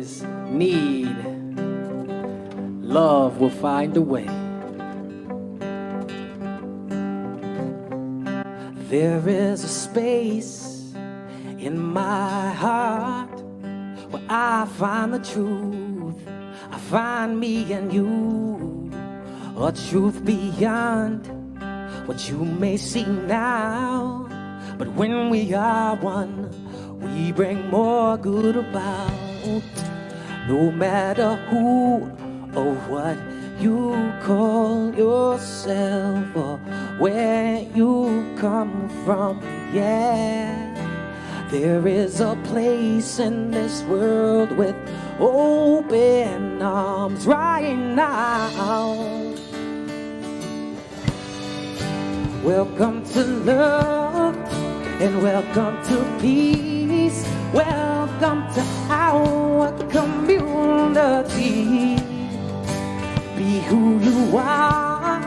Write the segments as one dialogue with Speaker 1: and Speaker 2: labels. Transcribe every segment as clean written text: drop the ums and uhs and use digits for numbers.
Speaker 1: is need, love will find a way. There is a space in my heart where I find the truth. I find me and you, a truth beyond what you may see now. But when we are one, we bring more good about. No matter who or what you call yourself or where you come from, yeah. There is a place in this world with open arms right now. Welcome to love and welcome to peace. Welcome to our community. Be who you are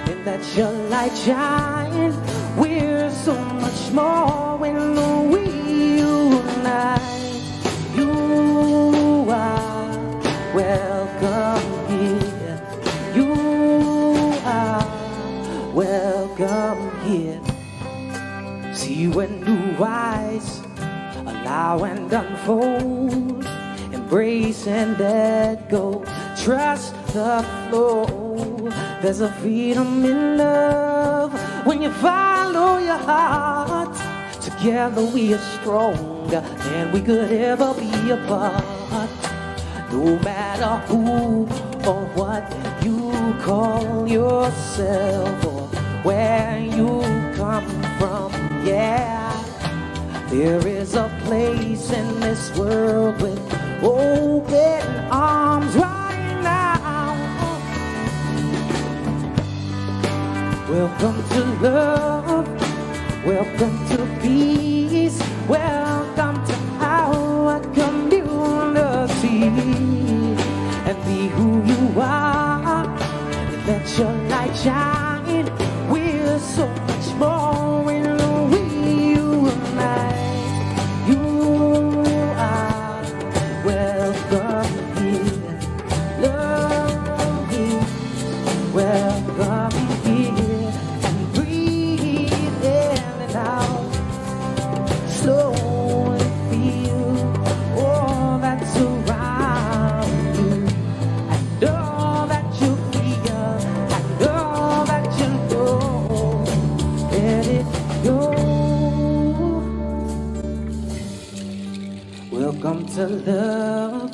Speaker 1: and let your light shine. We're so much more when we unite. You are welcome here. You are welcome here. See when new eyes allow and unfold, embrace and let go, trust the flow. There's a freedom in love when you follow your heart. Together we are stronger than we could ever be apart. No matter who or what you call yourself or where you come from, yeah. There is a place in this world with open arms right now. Welcome to love, welcome to peace, welcome to our community. And be who you are, and let your light shine. We're so much more when we unite. You are welcome here. Love is welcome here. And breathe in and out. Slowly feel all that's around you. And all that you feel. And all that you know. Let it go. Welcome to love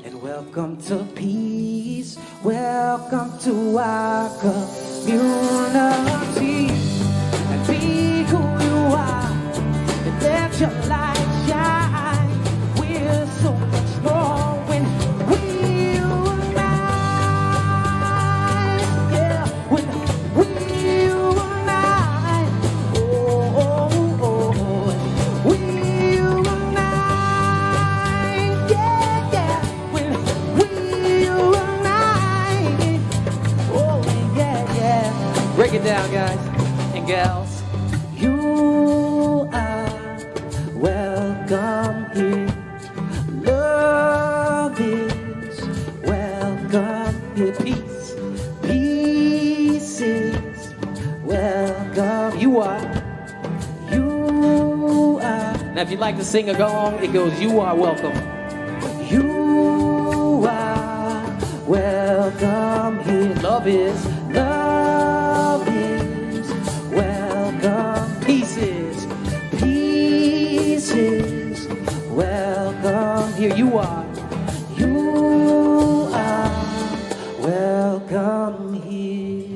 Speaker 1: and welcome to peace. Welcome to our community. And be who you are and let your light shine. We're so much more when we unite. Yeah, when we unite. Oh, oh, oh. We unite. Yeah, yeah. When we unite. Oh, yeah, yeah. Break it down, guys and gals. You are welcome here. Love is welcome here. Peace is welcome. You are. Now, if you'd like to sing a song, it goes, you are welcome. You are welcome here. Love is welcome. Peace is welcome here. You are welcome here.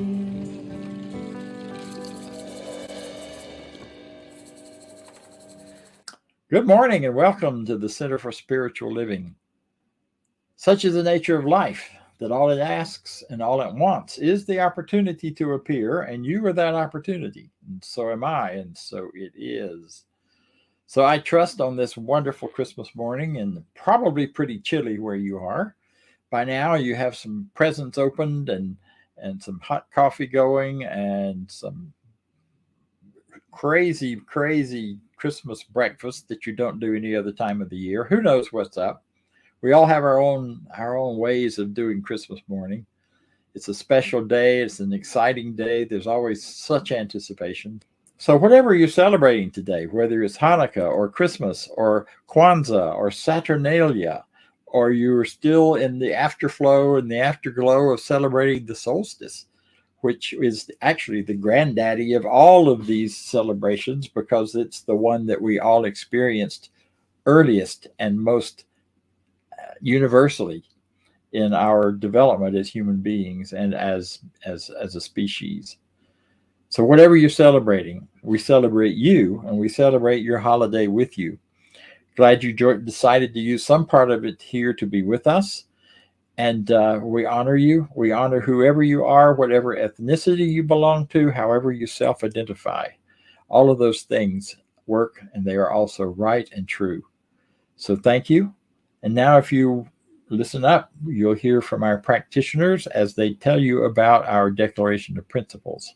Speaker 2: Good morning and welcome to the Center for Spiritual Living. Such is the nature of life, that all it asks and all it wants is the opportunity to appear, and you are that opportunity, and so am I, and so it is. So I trust on this wonderful Christmas morning, and probably pretty chilly where you are. By now you have some presents opened and some hot coffee going and some crazy Christmas breakfast that you don't do any other time of the year. Who knows what's up? We all have our own ways of doing Christmas morning. It's a special day. It's an exciting day. There's always such anticipation. So whatever you're celebrating today, whether it's Hanukkah or Christmas or Kwanzaa or Saturnalia, or you're still in the afterflow and the afterglow of celebrating the solstice, which is actually the granddaddy of all of these celebrations because it's the one that we all experienced earliest and most universally in our development as human beings and as a species. So whatever you're celebrating, we celebrate you and we celebrate your holiday with you. Glad you decided to use some part of it here to be with us. And we honor you. We honor whoever you are, whatever ethnicity you belong to, however you self-identify. All of those things work, and they are also right and true. So thank you. And now if you listen up, you'll hear from our practitioners as they tell you about our Declaration of Principles.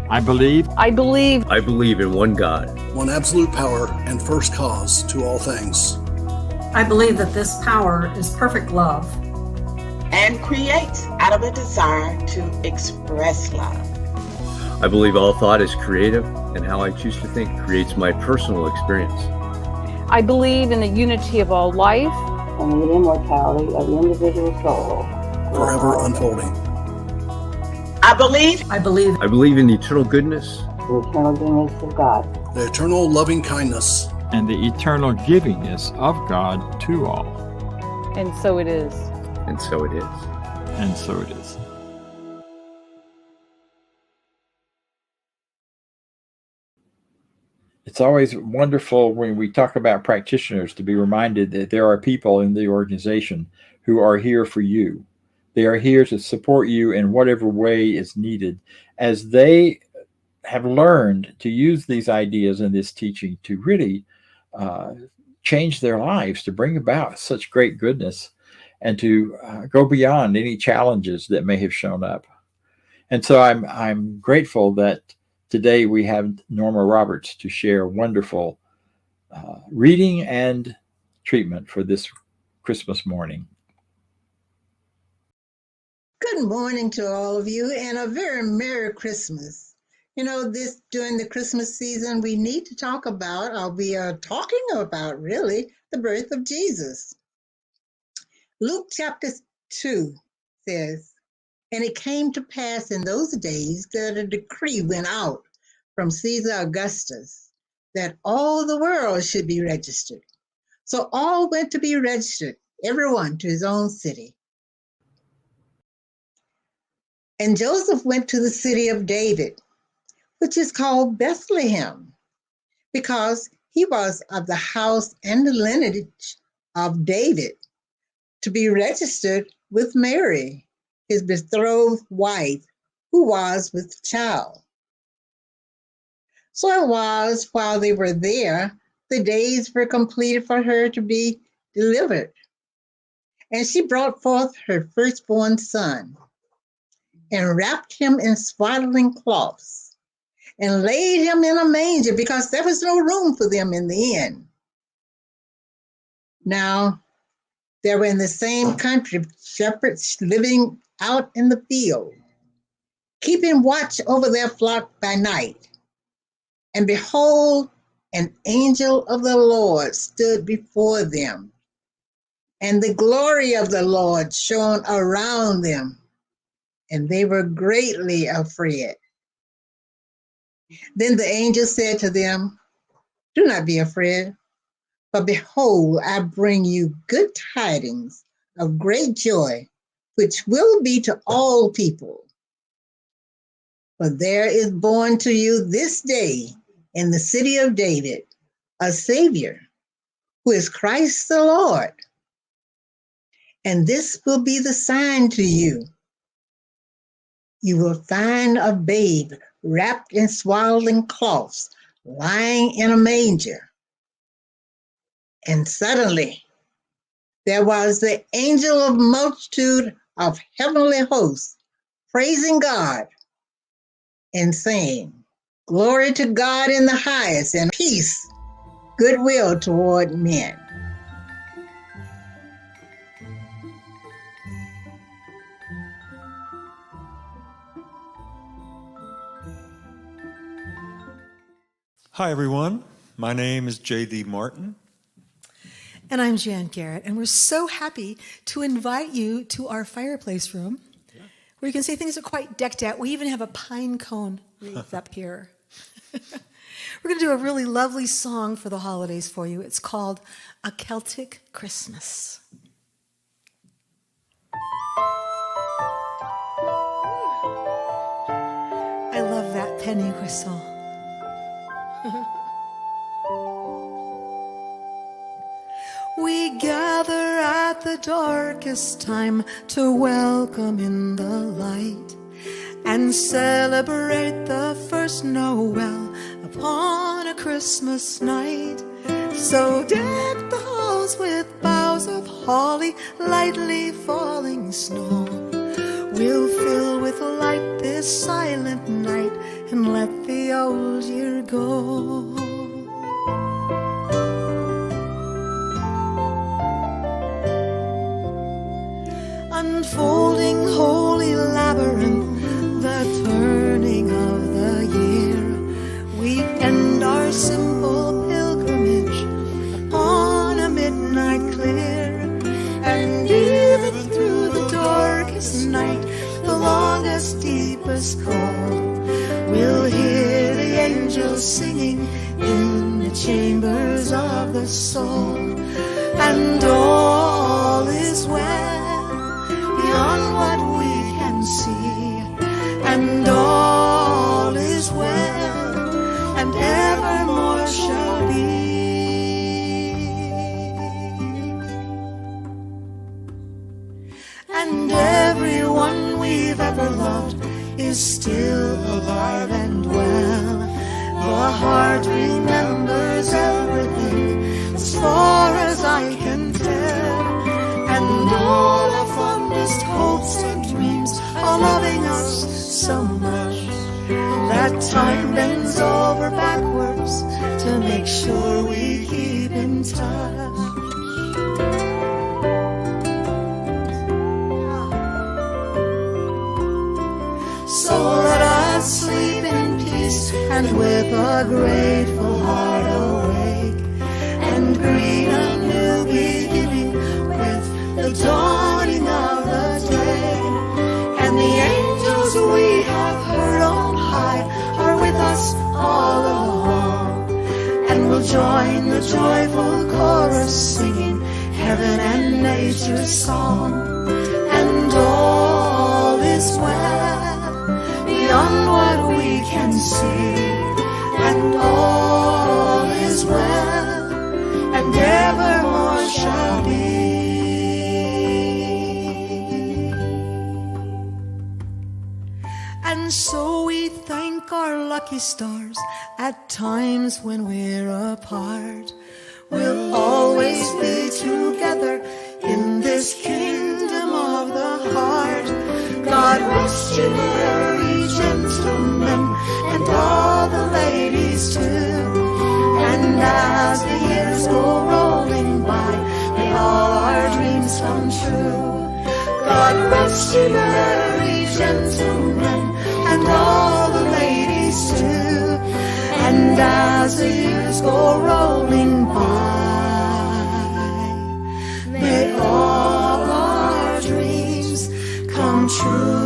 Speaker 2: I believe
Speaker 3: in one God,
Speaker 4: one absolute power and first cause to all things.
Speaker 5: I believe that this power is perfect love
Speaker 6: and creates out of a desire to express love.
Speaker 3: I believe all thought is creative, and how I choose to think creates my personal experience.
Speaker 7: I believe in the unity of all life
Speaker 8: and the immortality of the individual soul,
Speaker 4: forever unfolding.
Speaker 6: I believe
Speaker 3: in the eternal goodness,
Speaker 8: the eternal goodness of God,
Speaker 4: the eternal loving kindness,
Speaker 2: and the eternal givingness of God to all.
Speaker 7: And so it is.
Speaker 3: And so it is.
Speaker 2: And so it is. It's always wonderful when we talk about practitioners to be reminded that there are people in the organization who are here for you. They are here to support you in whatever way is needed as they have learned to use these ideas and this teaching to really change their lives, to bring about such great goodness and to go beyond any challenges that may have shown up. And so I'm grateful that today we have Norma Roberts to share wonderful reading and treatment for this Christmas morning.
Speaker 9: Good morning to all of you and a very Merry Christmas. You know, during the Christmas season, we need to talk about, or we are talking about really, the birth of Jesus. Luke chapter 2 says, "And it came to pass in those days that a decree went out from Caesar Augustus that all the world should be registered. So all went to be registered, everyone to his own city. And Joseph went to the city of David, which is called Bethlehem, because he was of the house and the lineage of David, to be registered with Mary, his betrothed wife, who was with child. So it was, while they were there, the days were completed for her to be delivered. And she brought forth her firstborn son, and wrapped him in swaddling cloths, and laid him in a manger, because there was no room for them in the inn. Now, there were in the same country shepherds living out in the field, keeping watch over their flock by night. And behold, an angel of the Lord stood before them, and the glory of the Lord shone around them, and they were greatly afraid. Then the angel said to them, "Do not be afraid, but behold, I bring you good tidings of great joy, which will be to all people. For there is born to you this day in the city of David a Savior, who is Christ the Lord. And this will be the sign to you. You will find a babe wrapped in swaddling cloths, lying in a manger." And suddenly There was the angel of multitude of heavenly hosts praising God and saying, Glory to God in the highest, and peace, goodwill toward men.
Speaker 10: Hi, everyone. My name is JD Martin.
Speaker 11: And I'm Jan Garrett, and we're so happy to invite you to our fireplace room, where you can see things are quite decked out. We even have a pine cone wreath up here. We're going to do a really lovely song for the holidays for you. It's called A Celtic Christmas. I love that penny whistle. We gather at the darkest time to welcome in the light and celebrate the first Noel upon a Christmas night. So deck the halls with boughs of holly, lightly falling snow. We'll fill with light this silent night and let the old year go. Unfolding holy labyrinth, the turning of the year, we end our simple pilgrimage upon a midnight clear. And even through the darkest night, the longest, deepest cold, we'll hear the angels singing in the chambers of the soul. And all is well beyond what we can see, and all is well, and evermore shall be. And everyone we've ever loved is still alive and well. The heart remembers everything as far as I can tell. And all our fondest hopes and dreams are loving us so much that time bends over backwards to make sure we keep in touch. So let us sleep in peace and with a grateful heart awake and greet a new beginning with the dawning of the day. And the angels we have heard on high are with us all along, and we'll join the joyful chorus singing heaven and nature's song. And all is well beyond what we can see, and all is well, and evermore shall be. And so we thank our lucky stars at times when we're apart. We'll always be together in this kingdom of the heart. God rest you, merry gentlemen, and all the ladies too. And as the years go rolling by, may all our dreams come true. God rest you, merry gentlemen, and all the ladies too. And as the years go rolling by, may all our dreams come true.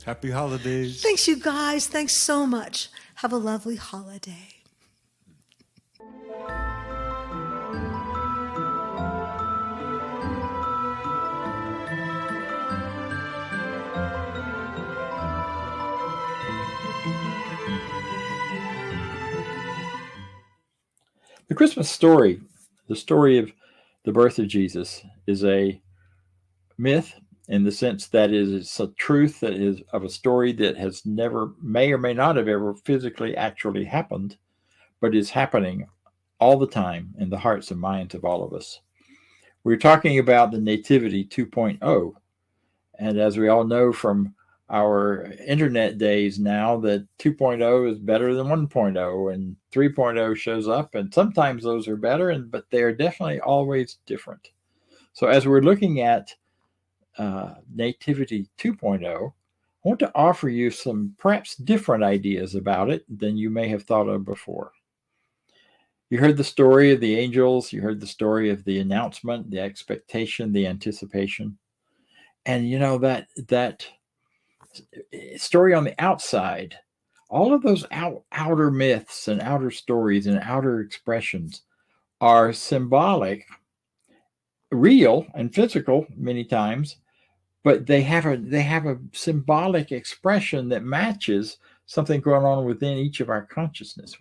Speaker 10: Happy holidays.
Speaker 11: Thanks, you guys. Thanks so much. Have a lovely holiday.
Speaker 2: The Christmas story, the story of the birth of Jesus is a myth in the sense that it's a truth that is of a story that has never, may or may not have ever physically actually happened, but is happening all the time in the hearts and minds of all of us. We're talking about the Nativity 2.0. And as we all know from our internet days now, that 2.0 is better than 1.0, and 3.0 shows up, and sometimes those are better, but they are definitely always different. So as we're looking at Nativity 2.0, I want to offer you some perhaps different ideas about it than you may have thought of before. You heard the story of the angels, you heard the story of the announcement, the expectation, the anticipation. And you know, that story on the outside, all of those outer myths and outer stories and outer expressions are symbolic, real and physical many times, but they have a symbolic expression that matches something going on within each of our consciousness,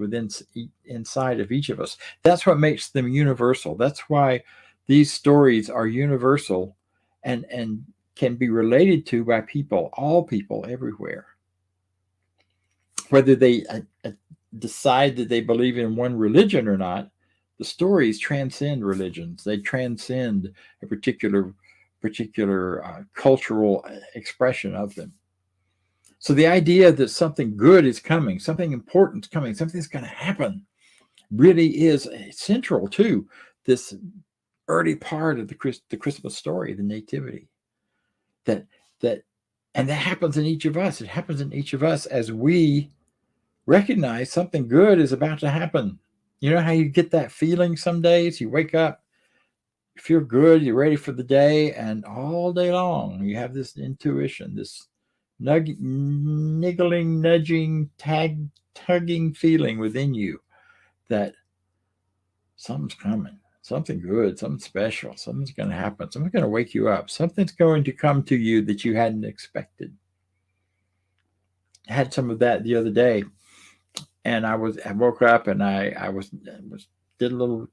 Speaker 2: inside of each of us. That's what makes them universal. That's why these stories are universal and can be related to by people, all people everywhere. Whether they decide that they believe in one religion or not, the stories transcend religions. They transcend a particular cultural expression of them. So the idea that something good is coming, something important is coming, something's going to happen, really is central to this early part of the Christmas story, the Nativity. And that happens in each of us. It happens in each of us as we recognize something good is about to happen. You know how you get that feeling some days? You wake up, you feel good, you're ready for the day, and all day long you have this intuition, this niggling, nudging, tugging feeling within you that something's coming, something good, something special, something's going to happen, something's going to wake you up, something's going to come to you that you hadn't expected. I had some of that the other day, and I woke up and I did a little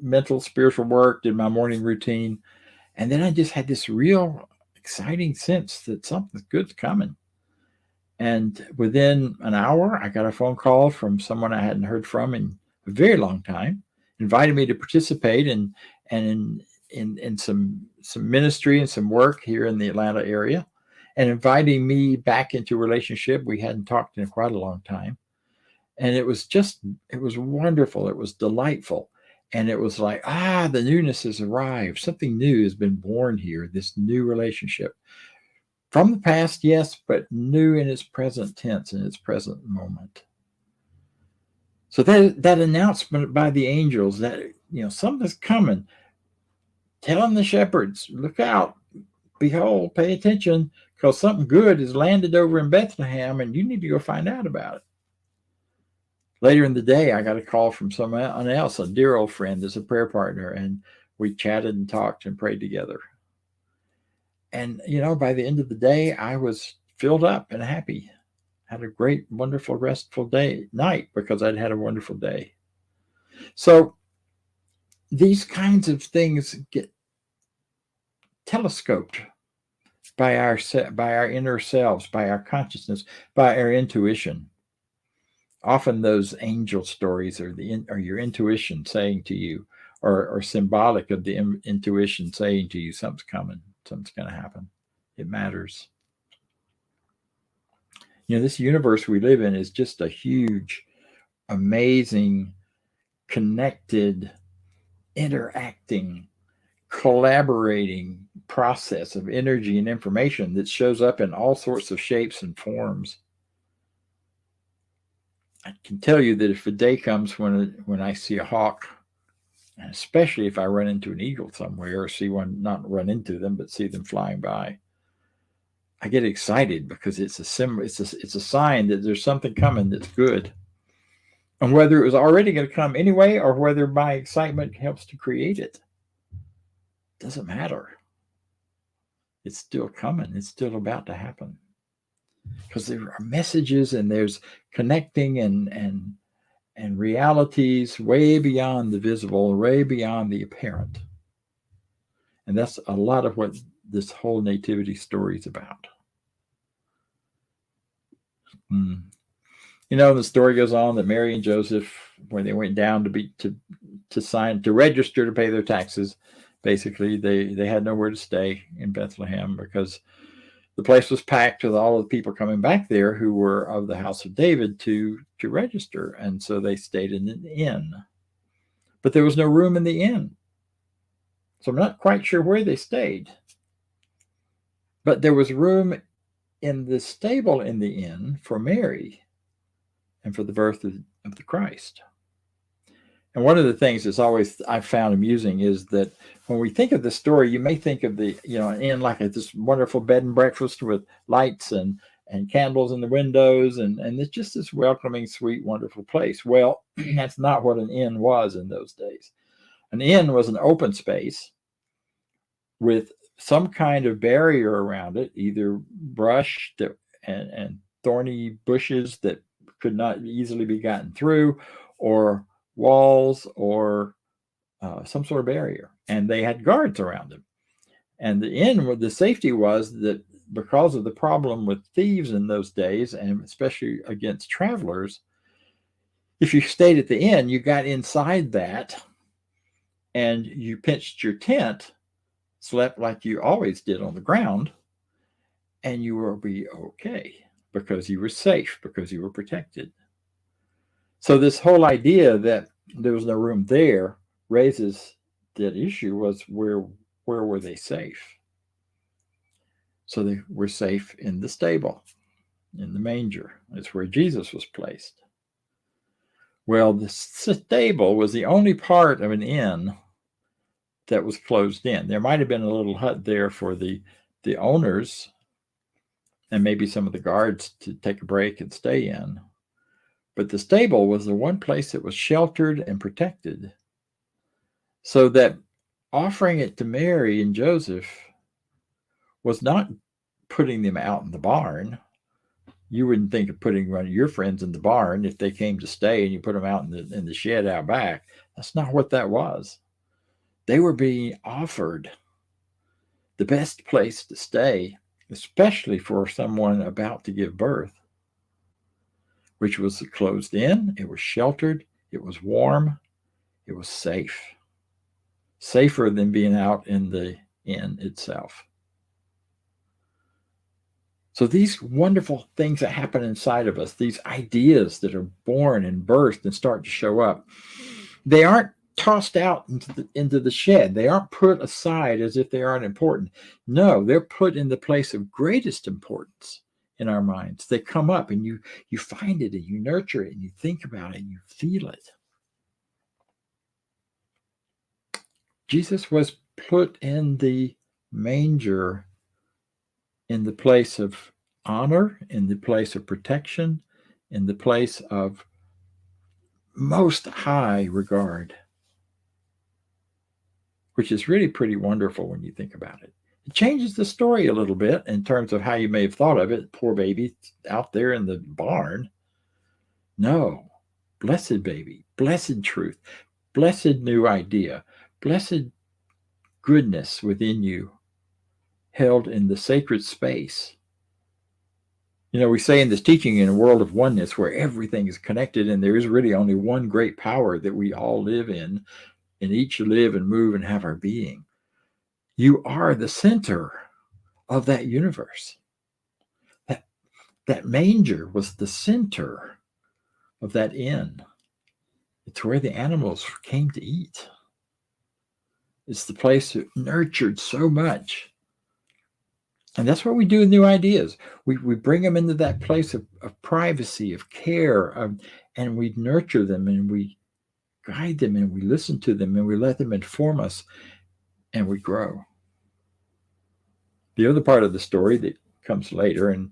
Speaker 2: mental spiritual work, did my morning routine, and then I just had this real exciting sense that something good's coming. And within an hour, I got a phone call from someone I hadn't heard from in a very long time, invited me to participate in some ministry and some work here in the Atlanta area, and inviting me back into a relationship we hadn't talked in quite a long time. And it was wonderful. It was delightful. And it was like, the newness has arrived. Something new has been born here, this new relationship. From the past, yes, but new in its present tense, in its present moment. So that announcement by the angels that, something's coming, telling the shepherds, look out, behold, pay attention, because something good has landed over in Bethlehem and you need to go find out about it. Later in the day, I got a call from someone else, a dear old friend that's a prayer partner, and we chatted and talked and prayed together. And, by the end of the day, I was filled up and happy. Had a great, wonderful, restful night because I'd had a wonderful day. So these kinds of things get telescoped by our inner selves, by our consciousness, by our intuition. Often those angel stories are your intuition saying to you, or symbolic of the intuition saying to you, something's coming, something's going to happen. It matters. This universe we live in is just a huge, amazing, connected, interacting, collaborating process of energy and information that shows up in all sorts of shapes and forms. I can tell you that if a day comes when I see a hawk, and especially if I run into an eagle somewhere, or see one, not run into them, but see them flying by, I get excited because it's a sign that there's something coming that's good. And whether it was already going to come anyway, or whether my excitement helps to create it, doesn't matter. It's still coming. It's still about to happen. Because there are messages and there's connecting and realities way beyond the visible, way beyond the apparent. And that's a lot of what this whole nativity story is about. You know, the story goes on that Mary and Joseph, when they went down to register to pay their taxes, basically they had nowhere to stay in Bethlehem because the place was packed with all of the people coming back there who were of the house of David to register. And so they stayed in an inn. But there was no room in the inn. So I'm not quite sure where they stayed. But there was room in the stable in the inn for Mary and for the birth of the Christ. And one of the things that's always I've found amusing is that when we think of the story, you may think of the, an inn like this wonderful bed and breakfast with lights and candles in the windows, and it's just this welcoming, sweet, wonderful place. Well, that's not what an inn was in those days. An inn was an open space with some kind of barrier around it, either brush and thorny bushes that could not easily be gotten through, or walls, or some sort of barrier. And they had guards around them. And the inn, the safety was that because of the problem with thieves in those days, and especially against travelers, if you stayed at the inn, you got inside that and you pitched your tent, slept like you always did on the ground, and you will be okay because you were safe, because you were protected. So this whole idea that there was no room there raises that issue was where were they safe? So they were safe in the stable, in the manger. That's where Jesus was placed. Well, the stable was the only part of an inn that was closed in. There might have been a little hut there for the owners and maybe some of the guards to take a break and stay in. But the stable was the one place that was sheltered and protected, so that offering it to Mary and Joseph was not putting them out in the barn. You wouldn't think of putting one of your friends in the barn if they came to stay and you put them out in the shed out back. That's not what that was. They were being offered the best place to stay, especially for someone about to give birth, which was closed in, it was sheltered, it was warm, it was safe. Safer than being out in the inn itself. So these wonderful things that happen inside of us, these ideas that are born and birthed and start to show up, they aren't tossed out into the shed. They aren't put aside as if they aren't important. No, they're put in the place of greatest importance in our minds. They come up and you find it and you nurture it and you think about it and you feel it. Jesus was put in the manger in the place of honor, in the place of protection, in the place of most high regard, which is really pretty wonderful when you think about it. It changes the story a little bit in terms of how you may have thought of it. Poor baby out there in the barn. No, blessed baby, blessed truth, blessed new idea, blessed goodness within you, held in the sacred space. You know, we say in this teaching, in a world of oneness where everything is connected and there is really only one great power that we all live in, and each live and move and have our being. You are the center of that universe. That manger was the center of that inn. It's where the animals came to eat. It's the place that nurtured so much. And that's what we do with new ideas. We bring them into that place of privacy, of care, and we nurture them and we guide them and we listen to them and we let them inform us and we grow. The other part of the story that comes later, and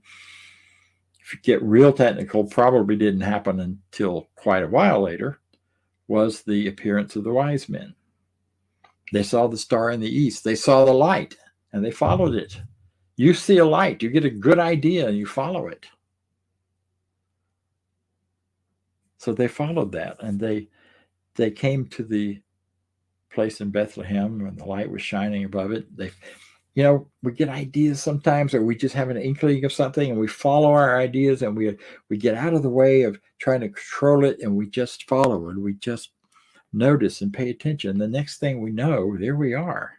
Speaker 2: if you get real technical, probably didn't happen until quite a while later, was the appearance of the wise men. They saw the star in the east. They saw the light and they followed it. You see a light, you get a good idea and you follow it. So they followed that and they came to the place in Bethlehem when the light was shining above it. We get ideas sometimes, or we just have an inkling of something and we follow our ideas, and we get out of the way of trying to control it, and we just follow it. We just notice and pay attention. The next thing we know, there we are.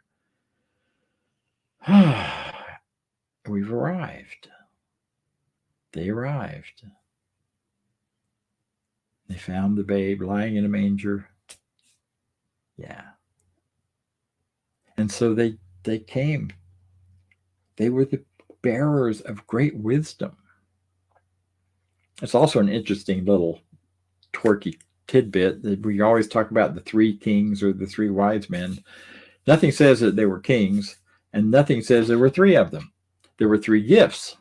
Speaker 2: We've arrived. They arrived. They found the babe lying in a manger. Yeah. And so they came. They were the bearers of great wisdom. It's also an interesting little twerky tidbit that we always talk about the three kings or the three wise men. Nothing says that they were kings, and nothing says there were three of them. There were three gifts,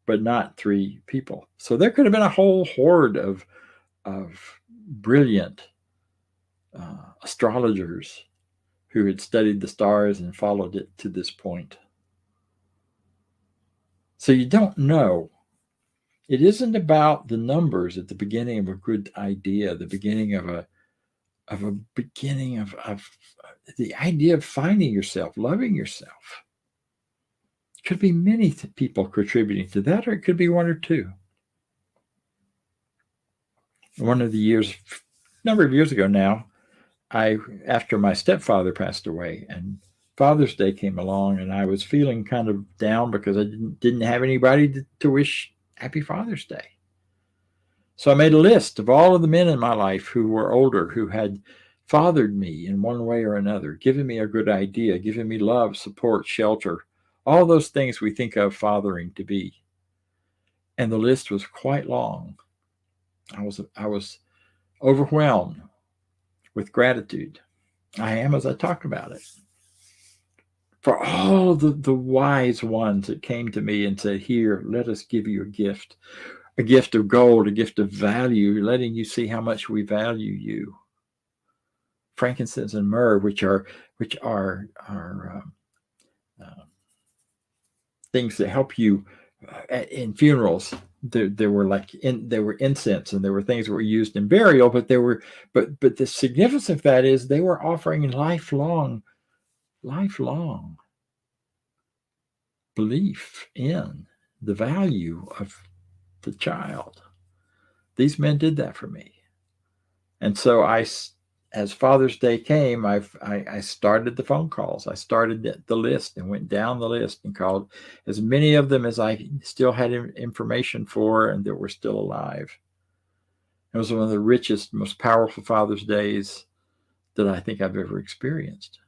Speaker 2: but not three people. So there could have been a whole horde of brilliant astrologers who had studied the stars and followed it to this point. So you don't know. It isn't about the numbers at the beginning of a good idea, the beginning of the idea of finding yourself, loving yourself. It could be many people contributing to that, or it could be one or two. One of the years, a number of years ago now, after my stepfather passed away, and Father's Day came along, and I was feeling kind of down because I didn't have anybody to wish Happy Father's Day. So I made a list of all of the men in my life who were older, who had fathered me in one way or another, given me a good idea, given me love, support, shelter, all those things we think of fathering to be. And the list was quite long. I was overwhelmed with gratitude. I am, as I talk about it. For all the wise ones that came to me and said, here, let us give you a gift of gold, a gift of value, letting you see how much we value you. Frankincense and myrrh, which are things that help you in funerals. There were incense, and there were things that were used in burial, but the significance of that is they were offering lifelong belief in the value of the child. These men did that for me. And so as Father's Day came, I started the phone calls. I started the list and went down the list and called as many of them as I still had information for and that were still alive. It was one of the richest, most powerful Father's Days that I think I've ever experienced.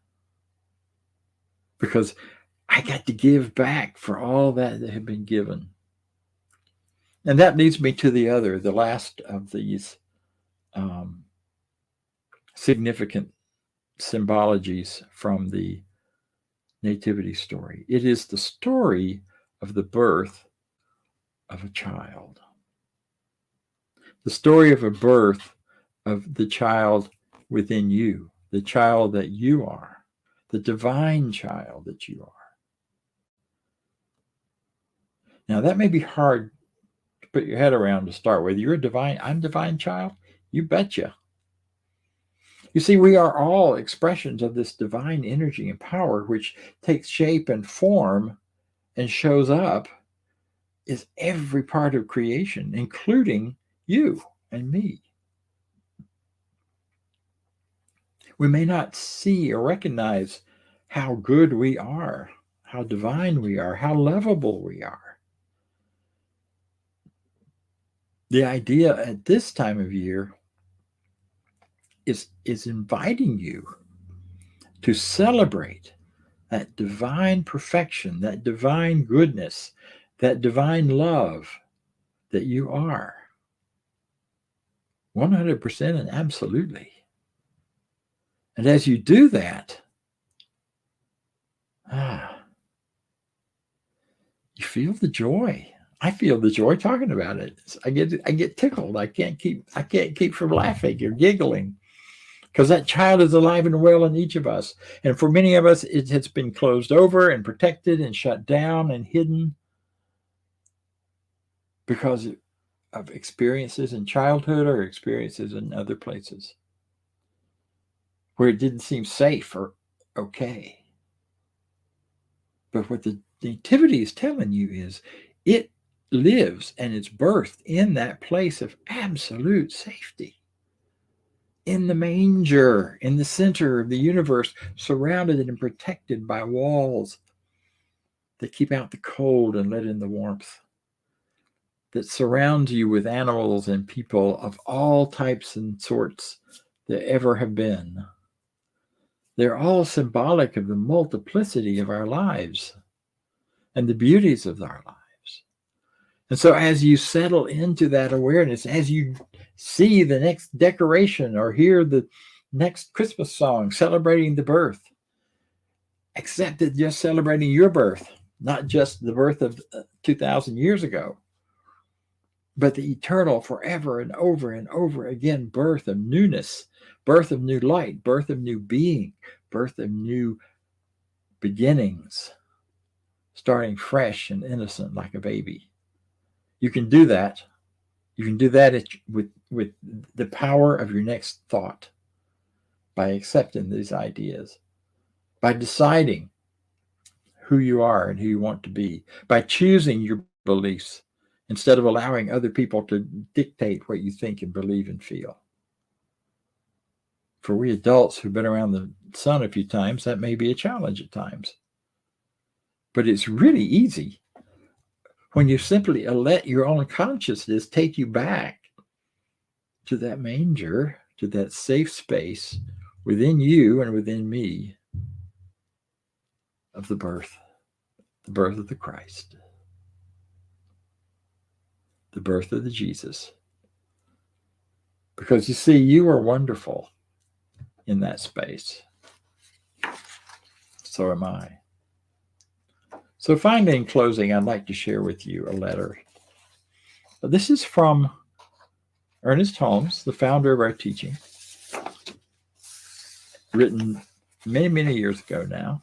Speaker 2: Because I got to give back for all that had been given. And that leads me to the last of these significant symbologies from the nativity story. It is the story of the birth of a child. The story of a birth of the child within you, the child that you are, the divine child that you are. Now, that may be hard to put your head around to start with. I'm divine child? You betcha. You see, we are all expressions of this divine energy and power, which takes shape and form and shows up as every part of creation, including you and me. We may not see or recognize how good we are, how divine we are, how lovable we are. The idea at this time of year is inviting you to celebrate that divine perfection, that divine goodness, that divine love that you are. 100% and absolutely. And as you do that, you feel the joy. I feel the joy talking about it. I get tickled. I can't keep from laughing or giggling, because that child is alive and well in each of us. And for many of us, it has been closed over and protected and shut down and hidden because of experiences in childhood or experiences in other places. where it didn't seem safe or okay. But what the Nativity is telling you is it lives and it's birthed in that place of absolute safety. In the manger, in the center of the universe, surrounded and protected by walls that keep out the cold and let in the warmth, that surround you with animals and people of all types and sorts that ever have been. They're all symbolic of the multiplicity of our lives and the beauties of our lives. And so as you settle into that awareness, as you see the next decoration or hear the next Christmas song celebrating the birth, accept it just celebrating your birth, not just the birth of 2,000 years ago, but the eternal, forever and over again birth of newness, birth of new light, birth of new being, birth of new beginnings, starting fresh and innocent like a baby. You can do that. You can do that with the power of your next thought, by accepting these ideas, by deciding who you are and who you want to be, by choosing your beliefs instead of allowing other people to dictate what you think and believe and feel. For we adults who've been around the sun a few times, that may be a challenge at times. But it's really easy when you simply let your own consciousness take you back to that manger, to that safe space within you and within me of the birth of the Christ, the birth of the Jesus. Because you see, you are wonderful in that space. So am I. So finally, in closing, I'd like to share with you a letter. This is from Ernest Holmes, the founder of our teaching, written many, many years ago now.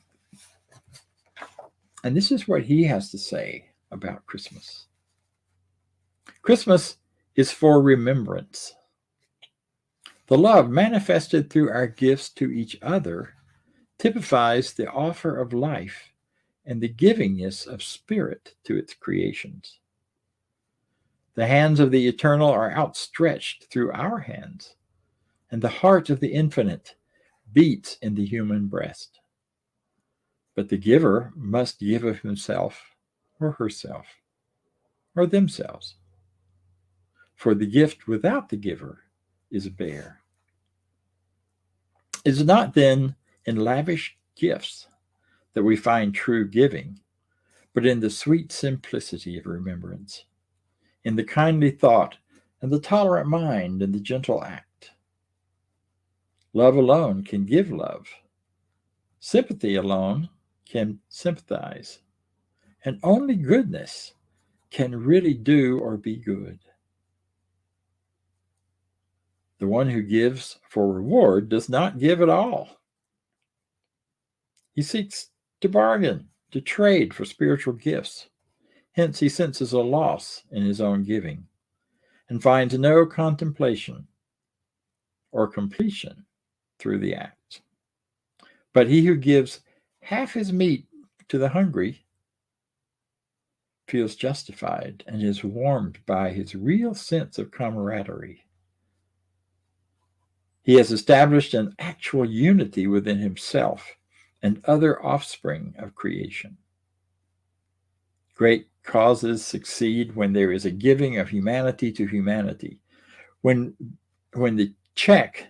Speaker 2: And this is what he has to say about Christmas. Christmas is for remembrance. The love manifested through our gifts to each other typifies the offer of life and the givingness of spirit to its creations. The hands of the eternal are outstretched through our hands, and the heart of the infinite beats in the human breast. But the giver must give of himself or herself or themselves. For the gift without the giver is bare. It is not then in lavish gifts that we find true giving, but in the sweet simplicity of remembrance, in the kindly thought and the tolerant mind and the gentle act. Love alone can give love. Sympathy alone can sympathize. And only goodness can really do or be good. The one who gives for reward does not give at all. He seeks to bargain, to trade for spiritual gifts. Hence he senses a loss in his own giving and finds no contemplation or completion through the act. But he who gives half his meat to the hungry feels justified and is warmed by his real sense of camaraderie. He has established an actual unity within himself and other offspring of creation. Great causes succeed when there is a giving of humanity to humanity. When the check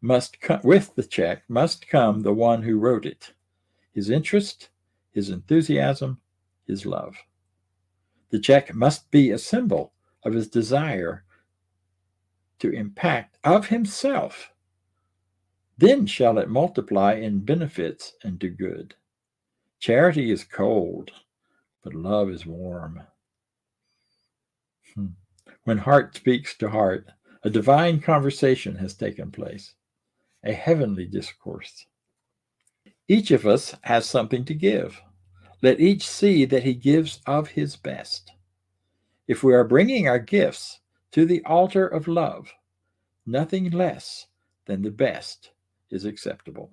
Speaker 2: must come, with the check must come the one who wrote it, his interest, his enthusiasm, his love. The check must be a symbol of his desire to impact of himself. Then shall it multiply in benefits and do good. Charity is cold, but love is warm. When heart speaks to heart, a divine conversation has taken place, a heavenly discourse. Each of us has something to give. Let each see that he gives of his best. If we are bringing our gifts to the altar of love, nothing less than the best is acceptable.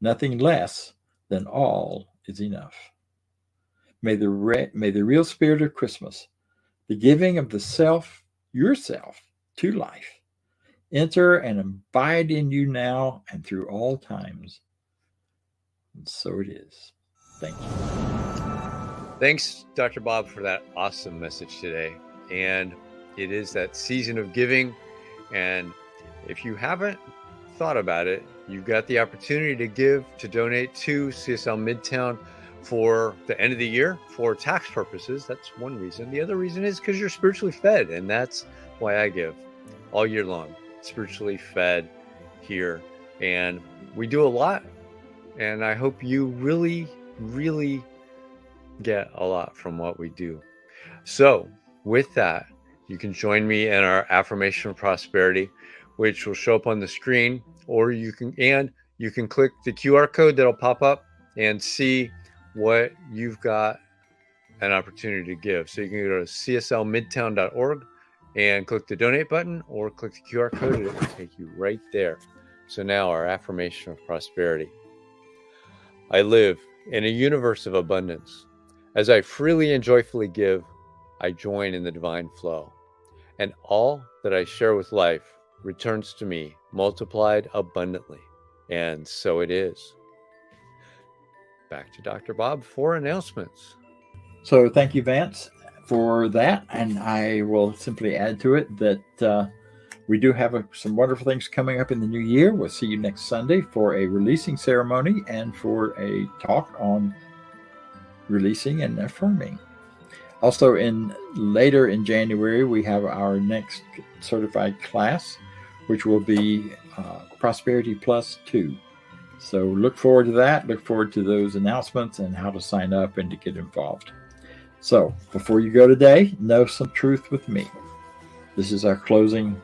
Speaker 2: Nothing less than all is enough. May the real spirit of Christmas, the giving of the self, yourself, to life, enter and abide in you now and through all times. And so it is. Thank you.
Speaker 3: Thanks, Dr. Bob, for that awesome message today. And it is that season of giving. And if you haven't thought about it, you've got the opportunity to give, to donate to CSL Midtown for the end of the year for tax purposes. That's one reason. The other reason is because you're spiritually fed. And that's why I give all year long, spiritually fed here. And we do a lot. And I hope you really, really get a lot from what we do. So with that, you can join me in our affirmation of prosperity, which will show up on the screen, or you can click the QR code that'll pop up and see what you've got an opportunity to give. So you can go to cslmidtown.org and click the donate button, or click the QR code and it will take you right there. So now our affirmation of prosperity. I live in a universe of abundance. As I freely and joyfully give, I join in the divine flow, and all that I share with life returns to me multiplied abundantly. And so it is. Back to Dr. Bob for announcements.
Speaker 2: So thank you, Vance, for that. And I will simply add to it that we do have some wonderful things coming up in the new year. We'll see you next Sunday for a releasing ceremony and for a talk on releasing and affirming. Also, later in January, we have our next certified class, which will be Prosperity Plus 2. So look forward to that. Look forward to those announcements and how to sign up and to get involved. So before you go today, know some truth with me. This is our closing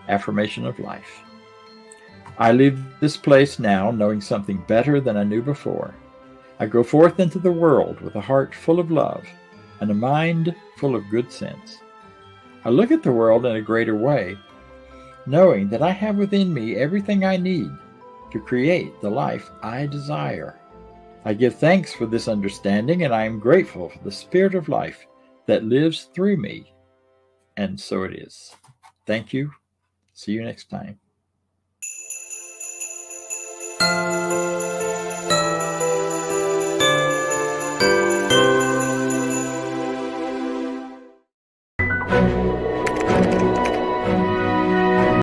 Speaker 2: affirmation of life. I leave this place now knowing something better than I knew before. I go forth into the world with a heart full of love and a mind full of good sense. I look at the world in a greater way, knowing that I have within me everything I need to create the life I desire. I give thanks for this understanding, and I am grateful for the spirit of life that lives through me. And so it is. Thank you. See you next time.